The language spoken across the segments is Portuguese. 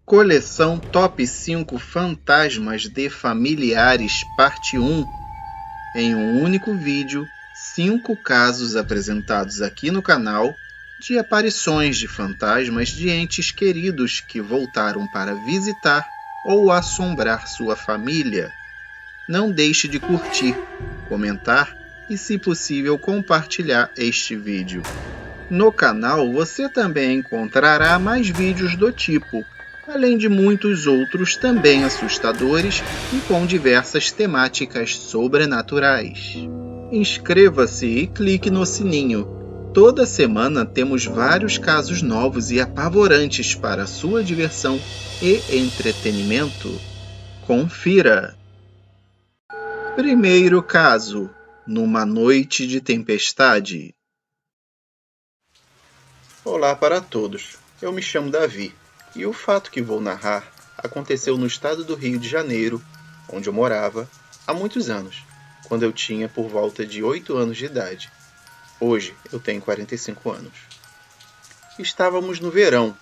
Coleção Top 5 Fantasmas de Familiares, Parte 1. Em um único vídeo, 5 casos apresentados aqui no canal de aparições de fantasmas de entes queridos que voltaram para visitar ou assombrar sua família. Não deixe de curtir, comentar e, se possível, compartilhar este vídeo. No canal você também encontrará mais vídeos do tipo, além de muitos outros também assustadores e com diversas temáticas sobrenaturais. Inscreva-se e clique no sininho. Toda semana temos vários casos novos e apavorantes para sua diversão e entretenimento. Confira! Primeiro caso: numa noite de tempestade. Olá para todos, eu me chamo Davi. E o fato que vou narrar aconteceu no estado do Rio de Janeiro, onde eu morava, há muitos anos, quando eu tinha por volta de 8 anos de idade. Hoje eu tenho 45 anos. Estávamos no verão,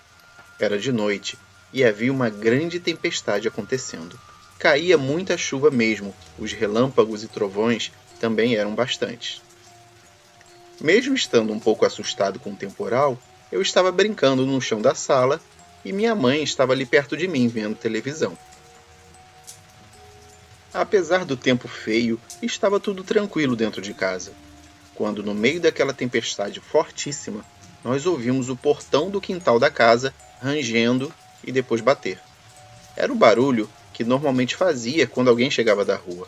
era de noite, e havia uma grande tempestade acontecendo. Caía muita chuva mesmo, os relâmpagos e trovões também eram bastantes. Mesmo estando um pouco assustado com o temporal, eu estava brincando no chão da sala e minha mãe estava ali perto de mim vendo televisão. Apesar do tempo feio, estava tudo tranquilo dentro de casa, quando no meio daquela tempestade fortíssima, nós ouvimos o portão do quintal da casa rangendo e depois bater. Era o barulho que normalmente fazia quando alguém chegava da rua.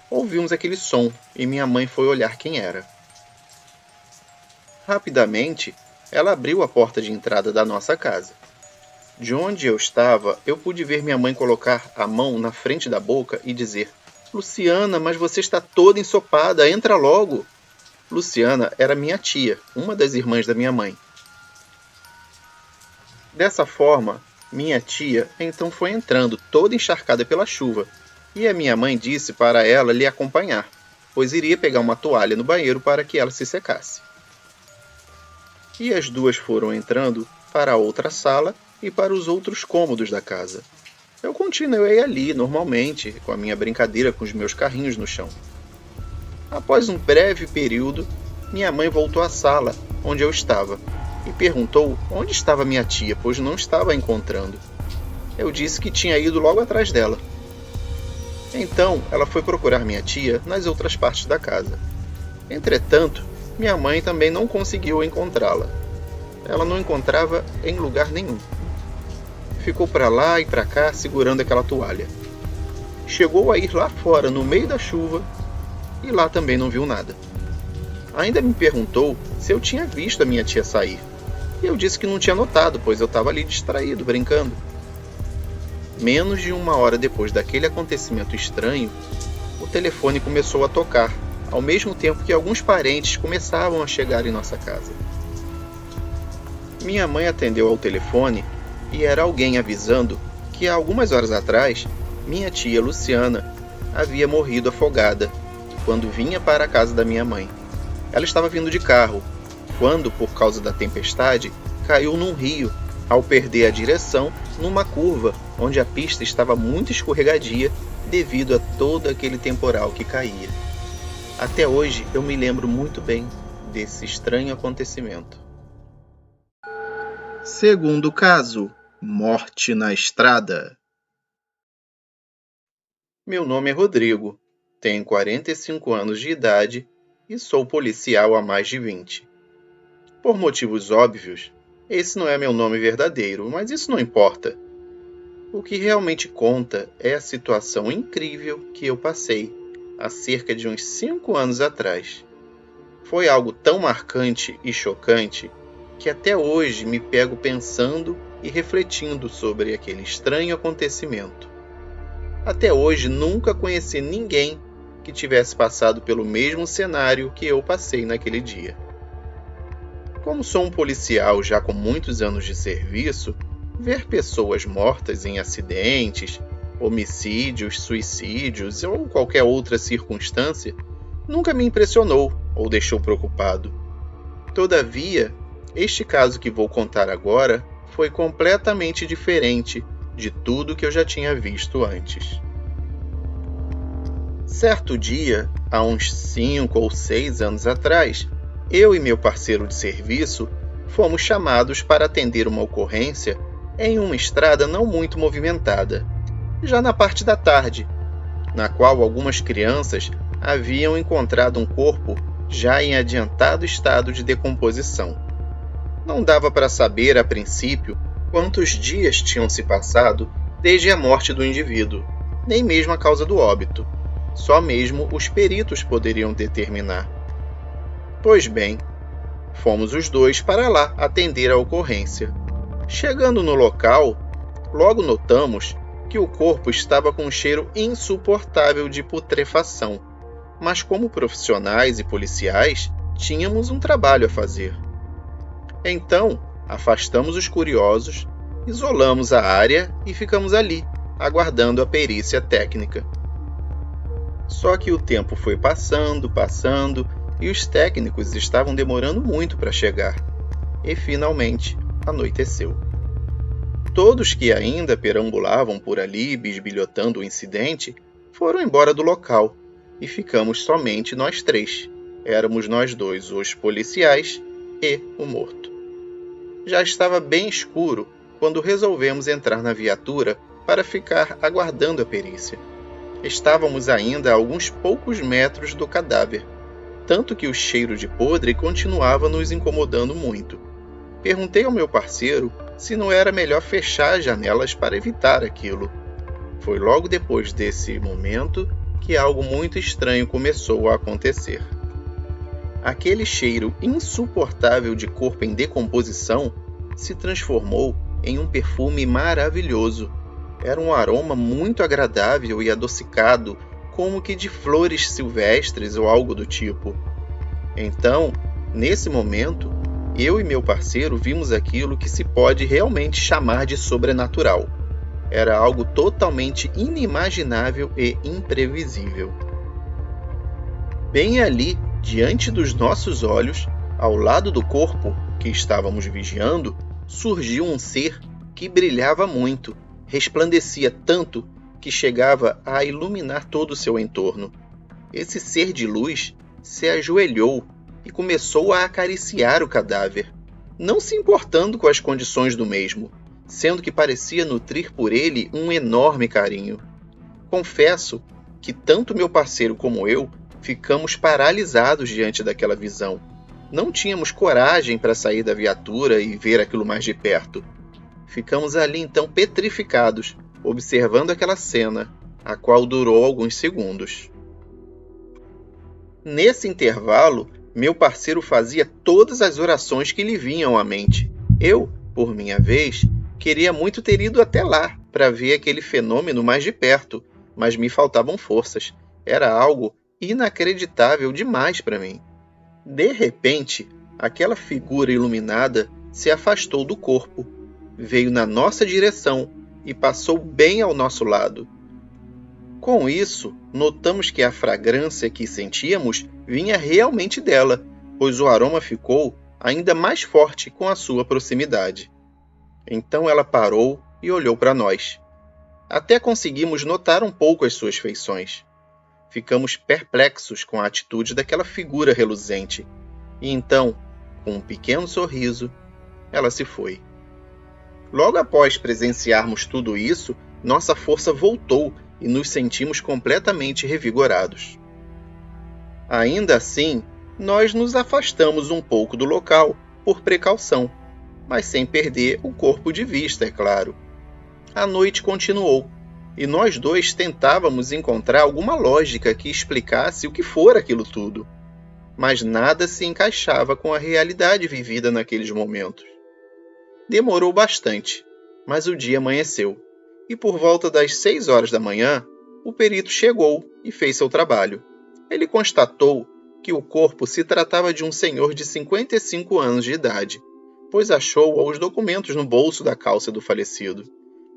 Ouvimos aquele som e minha mãe foi olhar quem era. Rapidamente, ela abriu a porta de entrada da nossa casa. De onde eu estava, eu pude ver minha mãe colocar a mão na frente da boca e dizer: "Luciana, mas você está toda ensopada, entra logo!" Luciana era minha tia, uma das irmãs da minha mãe. Dessa forma, minha tia então foi entrando, toda encharcada pela chuva, e a minha mãe disse para ela lhe acompanhar, pois iria pegar uma toalha no banheiro para que ela se secasse. E as duas foram entrando para a outra sala e para os outros cômodos da casa. Eu continuei ali, normalmente, com a minha brincadeira com os meus carrinhos no chão. Após um breve período, minha mãe voltou à sala, onde eu estava, e perguntou onde estava minha tia, pois não estava a encontrando. Eu disse que tinha ido logo atrás dela. Então, ela foi procurar minha tia nas outras partes da casa. Entretanto, minha mãe também não conseguiu encontrá-la. Ela não encontrava em lugar nenhum. Ficou para lá e para cá segurando aquela toalha. Chegou a ir lá fora no meio da chuva e lá também não viu nada. Ainda me perguntou se eu tinha visto a minha tia sair. E eu disse que não tinha notado, pois eu estava ali distraído, brincando. Menos de 1 hora depois daquele acontecimento estranho, o telefone começou a tocar, ao mesmo tempo que alguns parentes começavam a chegar em nossa casa. Minha mãe atendeu ao telefone e era alguém avisando que há algumas horas atrás, minha tia Luciana havia morrido afogada quando vinha para a casa da minha mãe. Ela estava vindo de carro, quando, por causa da tempestade, caiu num rio, ao perder a direção numa curva onde a pista estava muito escorregadia devido a todo aquele temporal que caía. Até hoje eu me lembro muito bem desse estranho acontecimento. Segundo caso: morte na estrada. Meu nome é Rodrigo, tenho 45 anos de idade e sou policial há mais de 20. Por motivos óbvios, esse não é meu nome verdadeiro, mas isso não importa. O que realmente conta é a situação incrível que eu passei há cerca de uns 5 anos atrás. Foi algo tão marcante e chocante que até hoje me pego pensando e refletindo sobre aquele estranho acontecimento. Até hoje nunca conheci ninguém que tivesse passado pelo mesmo cenário que eu passei naquele dia. Como sou um policial já com muitos anos de serviço, ver pessoas mortas em acidentes, homicídios, suicídios ou qualquer outra circunstância nunca me impressionou ou deixou preocupado. Todavia, este caso que vou contar agora foi completamente diferente de tudo que eu já tinha visto antes. Certo dia, há uns 5 ou 6 anos atrás, eu e meu parceiro de serviço fomos chamados para atender uma ocorrência em uma estrada não muito movimentada, já na parte da tarde, na qual algumas crianças haviam encontrado um corpo já em adiantado estado de decomposição. Não dava para saber, a princípio, quantos dias tinham se passado desde a morte do indivíduo, nem mesmo a causa do óbito. Só mesmo os peritos poderiam determinar. Pois bem, fomos os dois para lá atender a ocorrência. Chegando no local, logo notamos que o corpo estava com um cheiro insuportável de putrefação, mas como profissionais e policiais, tínhamos um trabalho a fazer. Então, afastamos os curiosos, isolamos a área e ficamos ali, aguardando a perícia técnica. Só que o tempo foi passando e os técnicos estavam demorando muito para chegar. E finalmente anoiteceu. Todos que ainda perambulavam por ali bisbilhotando o incidente foram embora do local e ficamos somente nós três. Éramos nós dois, os policiais e o morto. Já estava bem escuro quando resolvemos entrar na viatura para ficar aguardando a perícia. Estávamos ainda a alguns poucos metros do cadáver, tanto que o cheiro de podre continuava nos incomodando muito. Perguntei ao meu parceiro se não era melhor fechar as janelas para evitar aquilo. Foi logo depois desse momento que algo muito estranho começou a acontecer. Aquele cheiro insuportável de corpo em decomposição se transformou em um perfume maravilhoso. Era um aroma muito agradável e adocicado, como que de flores silvestres ou algo do tipo. Então, nesse momento, eu e meu parceiro vimos aquilo que se pode realmente chamar de sobrenatural. Era algo totalmente inimaginável e imprevisível. Bem ali, diante dos nossos olhos, ao lado do corpo que estávamos vigiando, surgiu um ser que brilhava muito, resplandecia tanto que chegava a iluminar todo o seu entorno. Esse ser de luz se ajoelhou e começou a acariciar o cadáver, não se importando com as condições do mesmo, sendo que parecia nutrir por ele um enorme carinho. Confesso que tanto meu parceiro como eu ficamos paralisados diante daquela visão. Não tínhamos coragem para sair da viatura e ver aquilo mais de perto. Ficamos ali então petrificados, observando aquela cena, a qual durou alguns segundos. Nesse intervalo, meu parceiro fazia todas as orações que lhe vinham à mente. Eu, por minha vez, queria muito ter ido até lá para ver aquele fenômeno mais de perto, mas me faltavam forças. Era algo inacreditável demais para mim. De repente, aquela figura iluminada se afastou do corpo, veio na nossa direção e passou bem ao nosso lado. Com isso, notamos que a fragrância que sentíamos vinha realmente dela, pois o aroma ficou ainda mais forte com a sua proximidade. Então ela parou e olhou para nós. Até conseguimos notar um pouco as suas feições. Ficamos perplexos com a atitude daquela figura reluzente. E então, com um pequeno sorriso, ela se foi. Logo após presenciarmos tudo isso, nossa força voltou e nos sentimos completamente revigorados. Ainda assim, nós nos afastamos um pouco do local, por precaução, mas sem perder o corpo de vista, é claro. A noite continuou, e nós dois tentávamos encontrar alguma lógica que explicasse o que fora aquilo tudo, mas nada se encaixava com a realidade vivida naqueles momentos. Demorou bastante, mas o dia amanheceu, e por volta das 6 horas da manhã, o perito chegou e fez seu trabalho. Ele constatou que o corpo se tratava de um senhor de 55 anos de idade, pois achou os documentos no bolso da calça do falecido.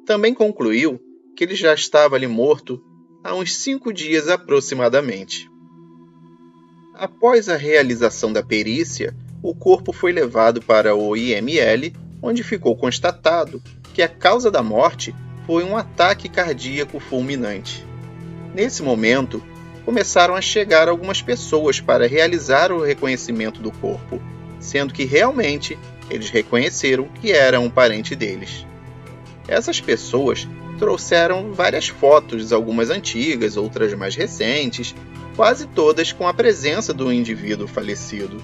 Também concluiu que ele já estava ali morto há uns 5 dias aproximadamente. Após a realização da perícia, o corpo foi levado para o IML onde ficou constatado que a causa da morte foi um ataque cardíaco fulminante. Nesse momento, começaram a chegar algumas pessoas para realizar o reconhecimento do corpo, sendo que realmente eles reconheceram que era um parente deles. Essas pessoas trouxeram várias fotos, algumas antigas, outras mais recentes, quase todas com a presença do indivíduo falecido.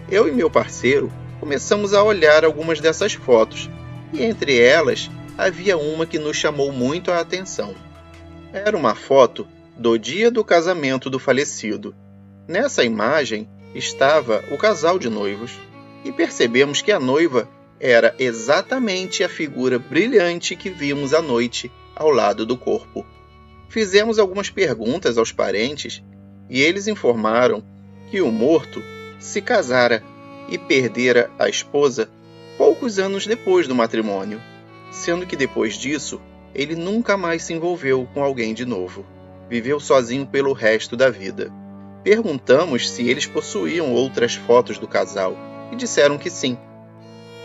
Eu e meu parceiro começamos a olhar algumas dessas fotos, e entre elas havia uma que nos chamou muito a atenção. Era uma foto do dia do casamento do falecido. Nessa imagem estava o casal de noivos, e percebemos que a noiva era exatamente a figura brilhante que vimos à noite ao lado do corpo. Fizemos algumas perguntas aos parentes e eles informaram que o morto se casara e perdera a esposa poucos anos depois do matrimônio, sendo que depois disso ele nunca mais se envolveu com alguém de novo. Viveu sozinho pelo resto da vida. Perguntamos se eles possuíam outras fotos do casal e disseram que sim.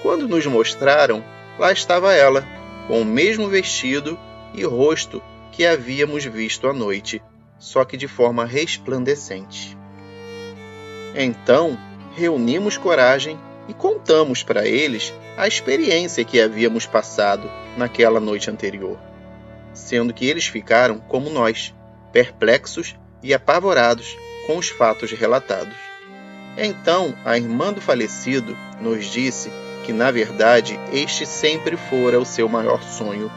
Quando nos mostraram, lá estava ela, com o mesmo vestido e rosto que havíamos visto à noite, só que de forma resplandecente. Então, reunimos coragem e contamos para eles a experiência que havíamos passado naquela noite anterior, sendo que eles ficaram como nós, perplexos e apavorados com os fatos relatados. Então, a irmã do falecido nos disse que, na verdade, este sempre fora o seu maior sonho,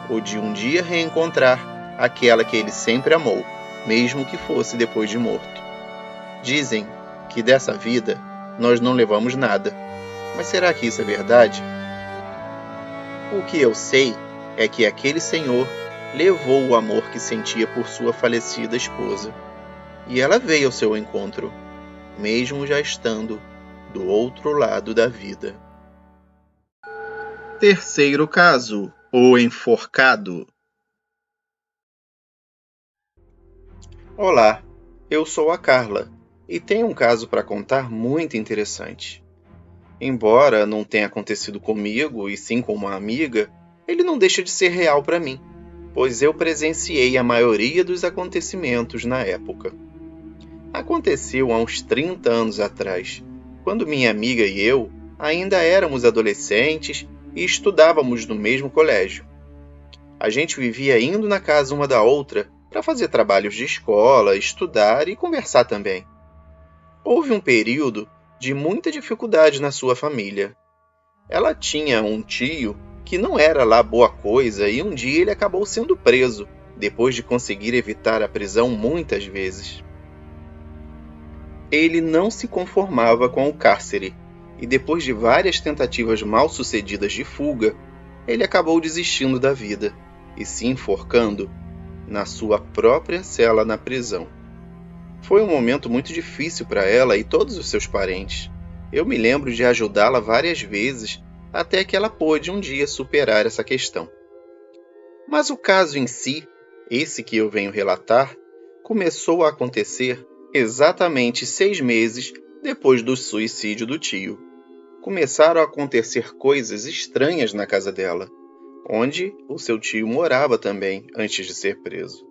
o de um dia reencontrar aquela que ele sempre amou, mesmo que fosse depois de morto. Dizem que dessa vida nós não levamos nada, mas será que isso é verdade? O que eu sei é que aquele senhor levou o amor que sentia por sua falecida esposa, e ela veio ao seu encontro, mesmo já estando do outro lado da vida. Terceiro caso, o enforcado. Olá, eu sou a Carla e tenho um caso para contar muito interessante. Embora não tenha acontecido comigo e sim com uma amiga, ele não deixa de ser real para mim, pois eu presenciei a maioria dos acontecimentos na época. Aconteceu há uns 30 anos atrás, quando minha amiga e eu ainda éramos adolescentes e estudávamos no mesmo colégio. A gente vivia indo na casa uma da outra para fazer trabalhos de escola, estudar e conversar também. Houve um período de muita dificuldade na sua família. Ela tinha um tio que não era lá boa coisa e um dia ele acabou sendo preso, depois de conseguir evitar a prisão muitas vezes. Ele não se conformava com o cárcere, e depois de várias tentativas mal-sucedidas de fuga, ele acabou desistindo da vida e se enforcando na sua própria cela na prisão. Foi um momento muito difícil para ela e todos os seus parentes. Eu me lembro de ajudá-la várias vezes até que ela pôde um dia superar essa questão. Mas o caso em si, esse que eu venho relatar, começou a acontecer exatamente 6 meses depois do suicídio do tio. Começaram a acontecer coisas estranhas na casa dela, onde o seu tio morava também antes de ser preso.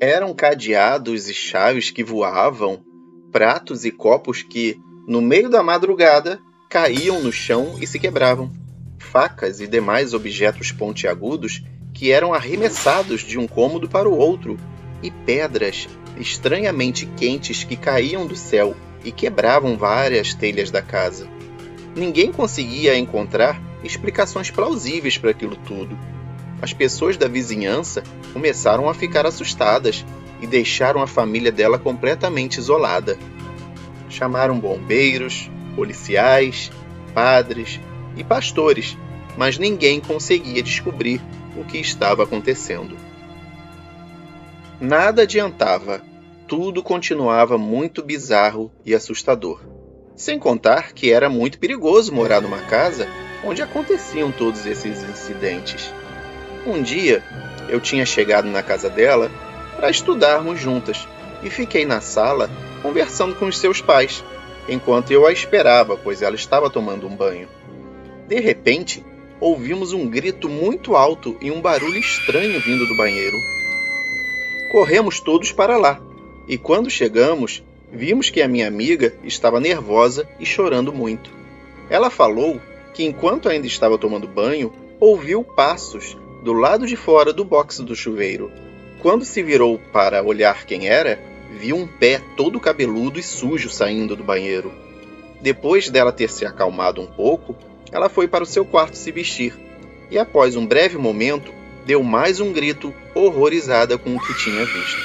Eram cadeados e chaves que voavam, pratos e copos que, no meio da madrugada, caíam no chão e se quebravam, facas e demais objetos pontiagudos que eram arremessados de um cômodo para o outro, e pedras estranhamente quentes que caíam do céu e quebravam várias telhas da casa. Ninguém conseguia encontrar explicações plausíveis para aquilo tudo. As pessoas da vizinhança começaram a ficar assustadas e deixaram a família dela completamente isolada. Chamaram bombeiros, policiais, padres e pastores, mas ninguém conseguia descobrir o que estava acontecendo. Nada adiantava. Tudo continuava muito bizarro e assustador. Sem contar que era muito perigoso morar numa casa onde aconteciam todos esses incidentes. Um dia, eu tinha chegado na casa dela para estudarmos juntas e fiquei na sala conversando com os seus pais, enquanto eu a esperava, pois ela estava tomando um banho. De repente, ouvimos um grito muito alto e um barulho estranho vindo do banheiro. Corremos todos para lá, e quando chegamos, vimos que a minha amiga estava nervosa e chorando muito. Ela falou que enquanto ainda estava tomando banho, ouviu passos do lado de fora do box do chuveiro. Quando se virou para olhar quem era, viu um pé todo cabeludo e sujo saindo do banheiro. Depois dela ter se acalmado um pouco, ela foi para o seu quarto se vestir, e após um breve momento, deu mais um grito, horrorizada com o que tinha visto.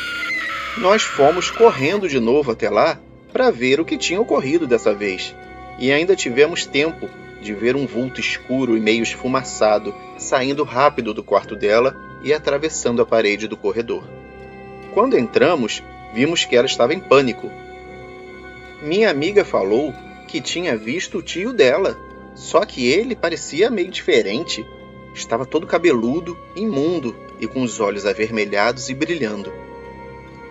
Nós fomos correndo de novo até lá para ver o que tinha ocorrido dessa vez, e ainda tivemos tempo de ver um vulto escuro e meio esfumaçado saindo rápido do quarto dela e atravessando a parede do corredor. Quando entramos, vimos que ela estava em pânico. Minha amiga falou que tinha visto o tio dela, só que ele parecia meio diferente. Estava todo cabeludo, imundo e com os olhos avermelhados e brilhando.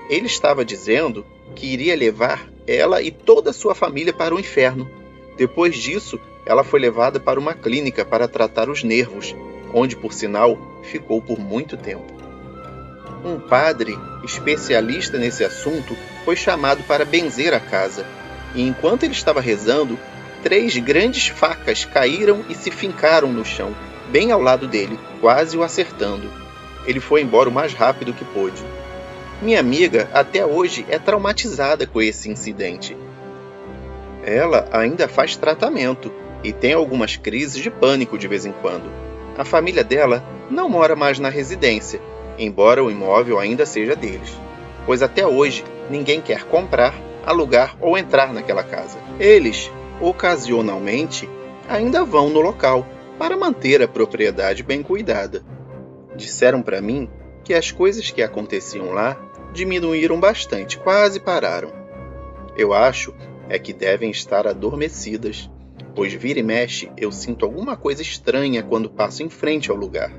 Ele estava dizendo que iria levar ela e toda a sua família para o inferno. Depois disso, ela foi levada para uma clínica para tratar os nervos, onde, por sinal, ficou por muito tempo. Um padre, especialista nesse assunto, foi chamado para benzer a casa, e enquanto ele estava rezando, 3 grandes facas caíram e se fincaram no chão, bem ao lado dele, quase o acertando. Ele foi embora o mais rápido que pôde. Minha amiga até hoje é traumatizada com esse incidente. Ela ainda faz tratamento e tem algumas crises de pânico de vez em quando. A família dela não mora mais na residência, embora o imóvel ainda seja deles, pois até hoje ninguém quer comprar, alugar ou entrar naquela casa. Eles, ocasionalmente, ainda vão no local para manter a propriedade bem cuidada. Disseram para mim que as coisas que aconteciam lá diminuíram bastante, quase pararam. Eu acho que devem estar adormecidas, pois vira e mexe eu sinto alguma coisa estranha quando passo em frente ao lugar.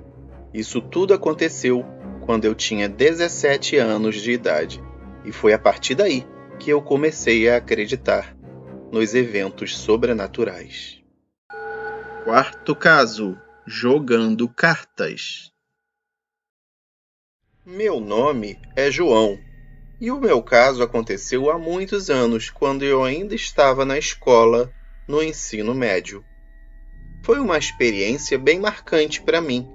Isso tudo aconteceu quando eu tinha 17 anos de idade, e foi a partir daí que eu comecei a acreditar nos eventos sobrenaturais. Quarto caso: jogando cartas. Meu nome é João, e o meu caso aconteceu há muitos anos, quando eu ainda estava na escola, no ensino médio. Foi uma experiência bem marcante para mim,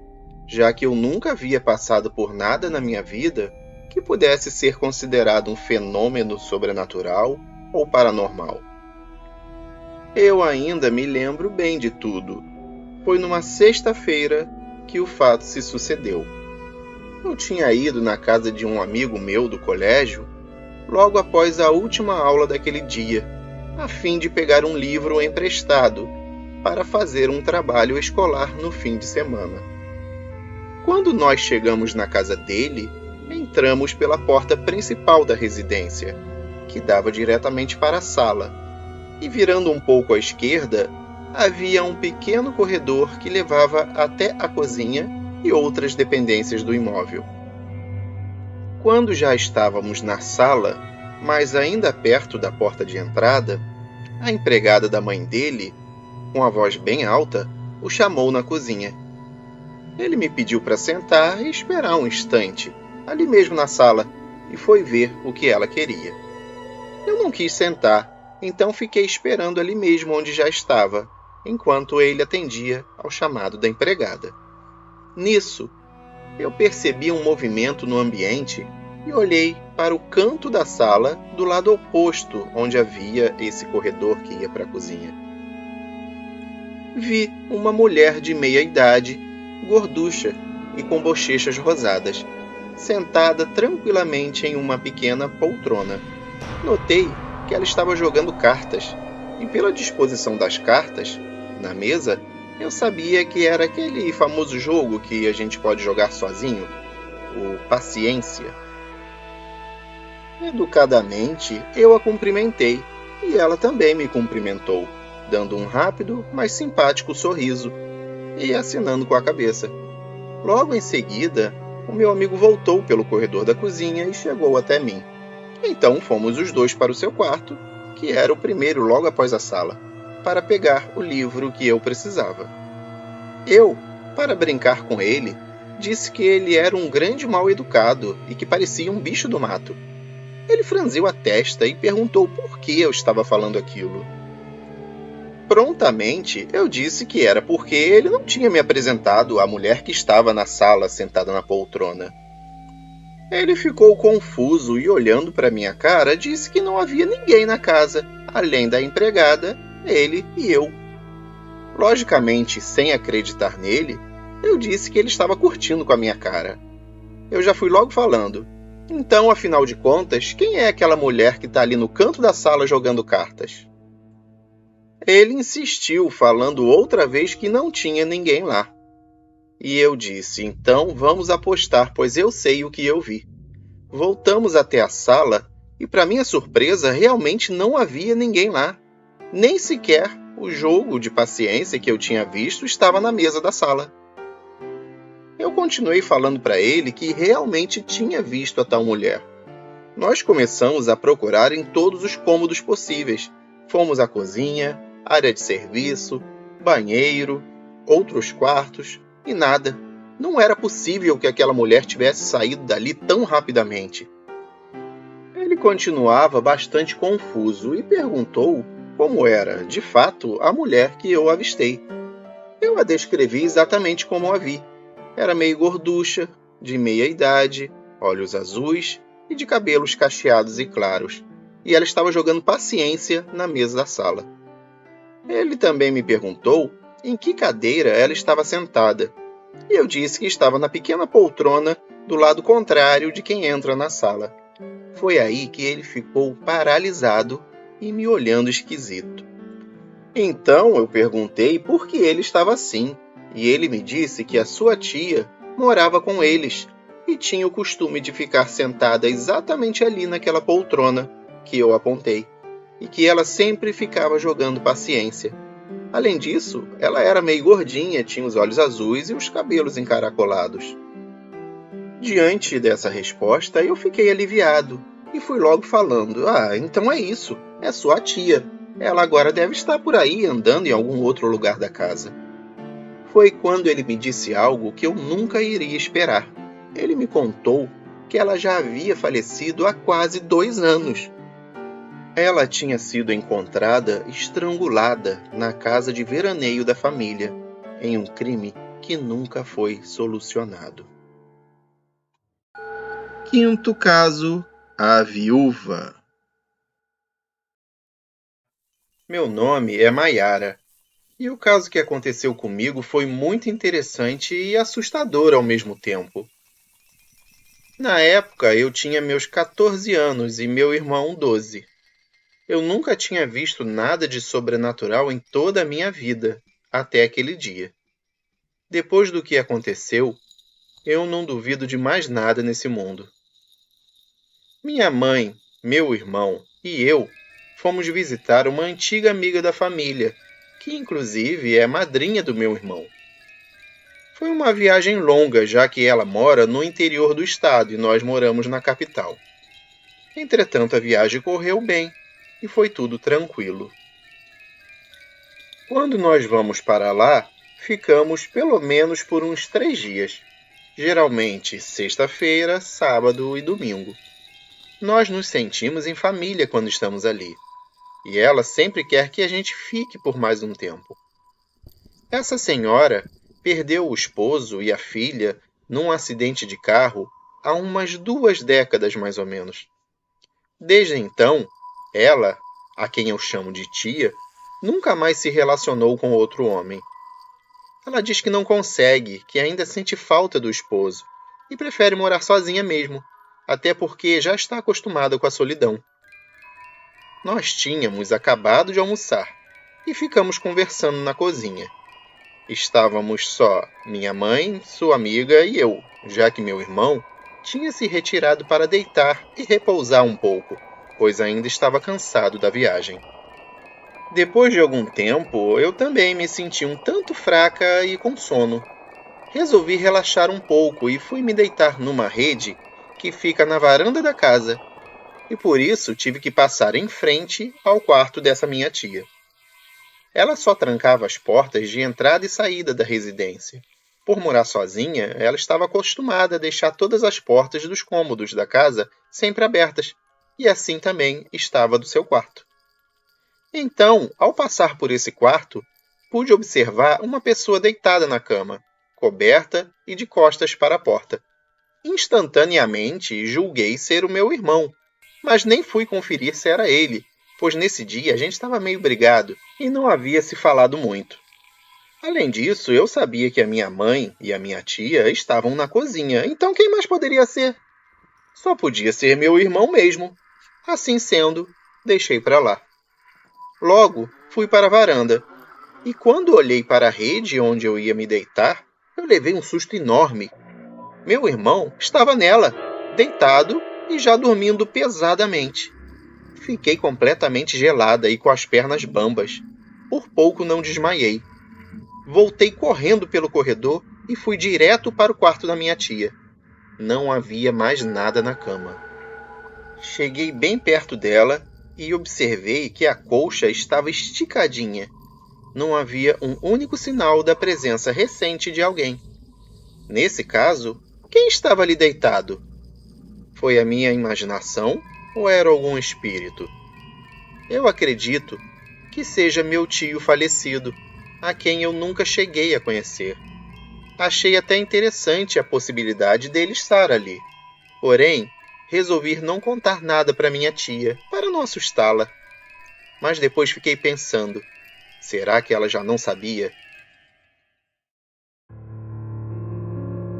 já que eu nunca havia passado por nada na minha vida que pudesse ser considerado um fenômeno sobrenatural ou paranormal. Eu ainda me lembro bem de tudo. Foi numa sexta-feira que o fato se sucedeu. Eu tinha ido na casa de um amigo meu do colégio logo após a última aula daquele dia, a fim de pegar um livro emprestado para fazer um trabalho escolar no fim de semana. Quando nós chegamos na casa dele, entramos pela porta principal da residência, que dava diretamente para a sala, e virando um pouco à esquerda, havia um pequeno corredor que levava até a cozinha e outras dependências do imóvel. Quando já estávamos na sala, mas ainda perto da porta de entrada, a empregada da mãe dele, com a voz bem alta, o chamou na cozinha. Ele me pediu para sentar e esperar um instante, ali mesmo na sala, e foi ver o que ela queria. Eu não quis sentar, então fiquei esperando ali mesmo onde já estava, enquanto ele atendia ao chamado da empregada. Nisso, eu percebi um movimento no ambiente e olhei para o canto da sala do lado oposto, onde havia esse corredor que ia para a cozinha. Vi uma mulher de meia idade, gorducha e com bochechas rosadas, sentada tranquilamente em uma pequena poltrona. Notei que ela estava jogando cartas, e pela disposição das cartas na mesa, eu sabia que era aquele famoso jogo que a gente pode jogar sozinho, o Paciência. Educadamente, eu a cumprimentei, e ela também me cumprimentou, dando um rápido, mas simpático sorriso, e acenando com a cabeça. Logo em seguida, o meu amigo voltou pelo corredor da cozinha e chegou até mim. Então fomos os dois para o seu quarto, que era o primeiro logo após a sala, para pegar o livro que eu precisava. Eu, para brincar com ele, disse que ele era um grande mal-educado e que parecia um bicho do mato. Ele franziu a testa e perguntou por que eu estava falando aquilo. Prontamente, eu disse que era porque ele não tinha me apresentado à mulher que estava na sala sentada na poltrona. Ele ficou confuso e, olhando para minha cara, disse que não havia ninguém na casa, além da empregada, ele e eu. Logicamente, sem acreditar nele, eu disse que ele estava curtindo com a minha cara. Eu já fui logo falando. Então, afinal de contas, quem é aquela mulher que está ali no canto da sala jogando cartas? Ele insistiu, falando outra vez que não tinha ninguém lá. E eu disse, então vamos apostar, pois eu sei o que eu vi. Voltamos até a sala e, para minha surpresa, realmente não havia ninguém lá. Nem sequer o jogo de paciência que eu tinha visto estava na mesa da sala. Eu continuei falando para ele que realmente tinha visto a tal mulher. Nós começamos a procurar em todos os cômodos possíveis. Fomos à cozinha, área de serviço, banheiro, outros quartos e nada. Não era possível que aquela mulher tivesse saído dali tão rapidamente. Ele continuava bastante confuso e perguntou como era, de fato, a mulher que eu avistei. Eu a descrevi exatamente como a vi. Era meio gorducha, de meia idade, olhos azuis e de cabelos cacheados e claros. E ela estava jogando paciência na mesa da sala. Ele também me perguntou em que cadeira ela estava sentada. E eu disse que estava na pequena poltrona do lado contrário de quem entra na sala. Foi aí que ele ficou paralisado e me olhando esquisito. Então eu perguntei por que ele estava assim, e ele me disse que a sua tia morava com eles e tinha o costume de ficar sentada exatamente ali naquela poltrona que eu apontei, e que ela sempre ficava jogando paciência. Além disso, ela era meio gordinha, tinha os olhos azuis e os cabelos encaracolados. Diante dessa resposta, eu fiquei aliviado e fui logo falando, então é isso, é sua tia. Ela agora deve estar por aí andando em algum outro lugar da casa. Foi quando ele me disse algo que eu nunca iria esperar. Ele me contou que ela já havia falecido há quase 2 anos. Ela tinha sido encontrada estrangulada na casa de veraneio da família, em um crime que nunca foi solucionado. Quinto caso, a viúva. Meu nome é Maiara, e o caso que aconteceu comigo foi muito interessante e assustador ao mesmo tempo. Na época, eu tinha meus 14 anos e meu irmão 12. Eu nunca tinha visto nada de sobrenatural em toda a minha vida, até aquele dia. Depois do que aconteceu, eu não duvido de mais nada nesse mundo. Minha mãe, meu irmão e eu fomos visitar uma antiga amiga da família, que inclusive é madrinha do meu irmão. Foi uma viagem longa, já que ela mora no interior do estado e nós moramos na capital. Entretanto, a viagem correu bem e foi tudo tranquilo. Quando nós vamos para lá, ficamos pelo menos por uns 3 dias, geralmente sexta-feira, sábado e domingo. Nós nos sentimos em família quando estamos ali, e ela sempre quer que a gente fique por mais um tempo. Essa senhora perdeu o esposo e a filha num acidente de carro há umas 2 décadas mais ou menos. Desde então, ela, a quem eu chamo de tia, nunca mais se relacionou com outro homem. Ela diz que não consegue, que ainda sente falta do esposo e prefere morar sozinha mesmo, até porque já está acostumada com a solidão. Nós tínhamos acabado de almoçar e ficamos conversando na cozinha. Estávamos só minha mãe, sua amiga e eu, já que meu irmão tinha se retirado para deitar e repousar um pouco, pois ainda estava cansado da viagem. Depois de algum tempo, eu também me senti um tanto fraca e com sono. Resolvi relaxar um pouco e fui me deitar numa rede que fica na varanda da casa, e por isso tive que passar em frente ao quarto dessa minha tia. Ela só trancava as portas de entrada e saída da residência. Por morar sozinha, ela estava acostumada a deixar todas as portas dos cômodos da casa sempre abertas, e assim também estava do seu quarto. Então, ao passar por esse quarto, pude observar uma pessoa deitada na cama, coberta e de costas para a porta. Instantaneamente julguei ser o meu irmão, mas nem fui conferir se era ele, pois nesse dia a gente estava meio brigado e não havia se falado muito. Além disso, eu sabia que a minha mãe e a minha tia estavam na cozinha, então quem mais poderia ser? Só podia ser meu irmão mesmo. Assim sendo, deixei para lá. Logo, fui para a varanda, e quando olhei para a rede onde eu ia me deitar, eu levei um susto enorme. Meu irmão estava nela, deitado e já dormindo pesadamente. Fiquei completamente gelada e com as pernas bambas. Por pouco não desmaiei. Voltei correndo pelo corredor e fui direto para o quarto da minha tia. Não havia mais nada na cama. Cheguei bem perto dela e observei que a colcha estava esticadinha. Não havia um único sinal da presença recente de alguém. Nesse caso, quem estava ali deitado? Foi a minha imaginação ou era algum espírito? Eu acredito que seja meu tio falecido, a quem eu nunca cheguei a conhecer. Achei até interessante a possibilidade dele estar ali. Porém, resolvi não contar nada para minha tia, para não assustá-la. Mas depois fiquei pensando, será que ela já não sabia?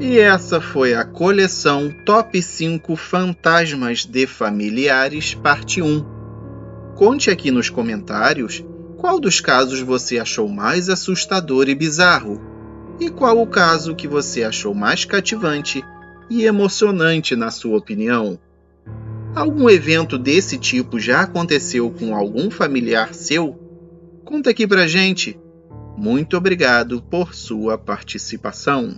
E essa foi a coleção Top 5 Fantasmas de Familiares, parte 1. Conte aqui nos comentários qual dos casos você achou mais assustador e bizarro, e qual o caso que você achou mais cativante e emocionante na sua opinião. Algum evento desse tipo já aconteceu com algum familiar seu? Conta aqui pra gente. Muito obrigado por sua participação.